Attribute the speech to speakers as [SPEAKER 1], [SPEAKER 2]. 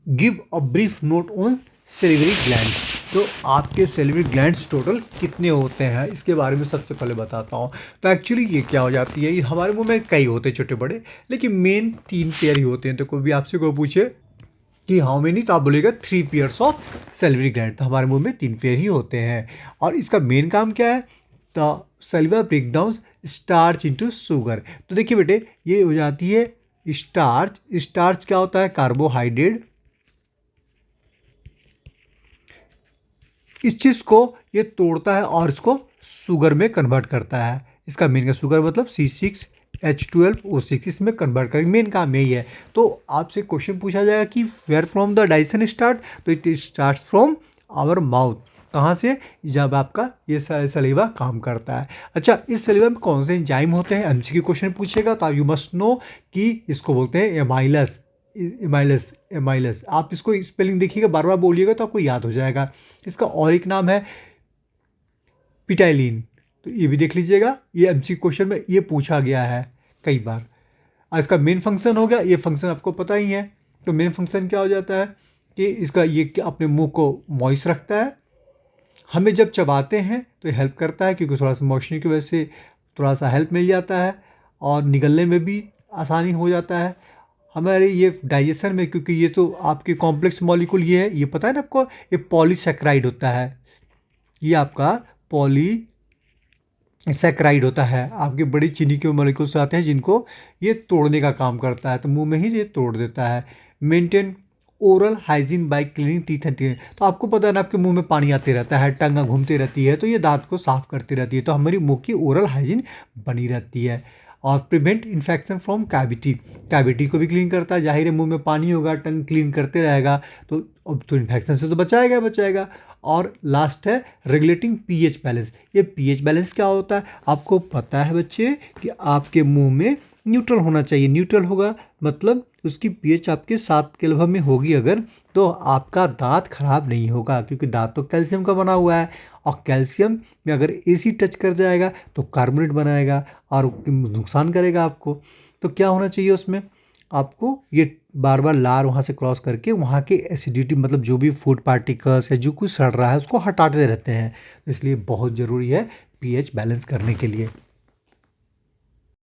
[SPEAKER 1] Give a brief note on salivary glands. तो आपके salivary glands total कितने होते हैं इसके बारे में सबसे पहले बताता हूँ। तो एक्चुअली ये क्या हो जाती है, ये हमारे मुंह में कई होते हैं छोटे बड़े, लेकिन मेन 3 पेयर ही होते हैं। तो कोई भी आपसे कोई पूछे कि हाउ मेनी, तो आप बोलेगा 3 पेयर्स ऑफ सेलिवरी ग्लैंड। तो हमारे मुंह में 3 पेयर ही होते हैं। और इसका मेन काम क्या है, the saliva break down starch into sugar. तो देखिए बेटे, ये हो जाती है स्टार्च। स्टार्च क्या होता है, कार्बोहाइड्रेट। इस चीज़ को ये तोड़ता है और इसको शुगर में कन्वर्ट करता है। इसका मेन का शुगर मतलब C6H12O6 इसमें कन्वर्ट करेंगे, मेन काम यही है। तो आपसे क्वेश्चन पूछा जाएगा कि where from the digestion start, तो it starts from our mouth. कहाँ से, जब आपका ये सलीवा काम करता है। अच्छा, इस सलीवा में कौन से एंजाइम होते हैं, एमसीक्यू क्वेश्चन पूछेगा, तो यू मस्ट नो कि इसको बोलते हैं एमाइलस। एमाइलस एमाइलस आप इसको स्पेलिंग देखिएगा, बार बार बोलिएगा तो आपको याद हो जाएगा। इसका और एक नाम है पिटाइलिन। तो ये भी देख लीजिएगा, ये एमसीक्यू क्वेश्चन में ये पूछा गया है कई बार। और इसका मेन फंक्शन हो गया, ये फंक्शन आपको पता ही है। तो मेन फंक्शन क्या हो जाता है कि इसका ये अपने मुंह को मॉइस्ट रखता है। हमें जब चबाते हैं तो ये हेल्प करता है, क्योंकि थोड़ा सा मॉइस्चर की वजह से थोड़ा सा हेल्प मिल जाता है और निगलने में भी आसानी हो जाता है हमारे ये डाइजेशन में। क्योंकि ये तो आपके कॉम्प्लेक्स मॉलिक्यूल ये है, ये पता है ना आपको, ये पॉलीसैकेराइड होता है। ये आपका पॉलीसैकेराइड होता है, आपके बड़ी चीनी के मॉलिक्यूल्स आते हैं जिनको ये तोड़ने का काम करता है। तो मुंह में ही ये तोड़ देता है। Maintain oral hygiene bye cleaning teeth and teeth. तो आपको पता है ना, आपके मुंह में पानी आते रहता है, टंगा घूमती रहती है, तो ये दांत को साफ करती रहती है। तो हमारी मुंह की ओरल हाइजीन बनी रहती है। और prevent infection from cavity, cavity को भी क्लीन करता है। जाहिर है, मुंह में पानी होगा, टंग क्लीन करते रहेगा तो अब तो इन्फेक्शन से तो बचाएगा। और लास्ट है रेगुलेटिंग पीएच बैलेंस। ये पीएच बैलेंस क्या होता है, आपको पता है बच्चे कि आपके मुंह में न्यूट्रल होना चाहिए। न्यूट्रल होगा मतलब उसकी पीएच आपके 7 के लगभग में होगी अगर, तो आपका दांत खराब नहीं होगा, क्योंकि दांत तो कैल्शियम का बना हुआ है। और कैल्शियम में अगर एसिड टच कर जाएगा तो कार्बोनेट बनाएगा और नुकसान करेगा आपको। तो क्या होना चाहिए उसमें, आपको ये बार बार लार वहाँ से क्रॉस करके वहाँ के एसिडिटी, मतलब जो भी फूड पार्टिकल्स या जो कुछ सड़ रहा है उसको हटाते रहते हैं। इसलिए बहुत ज़रूरी है पीएच बैलेंस करने के लिए।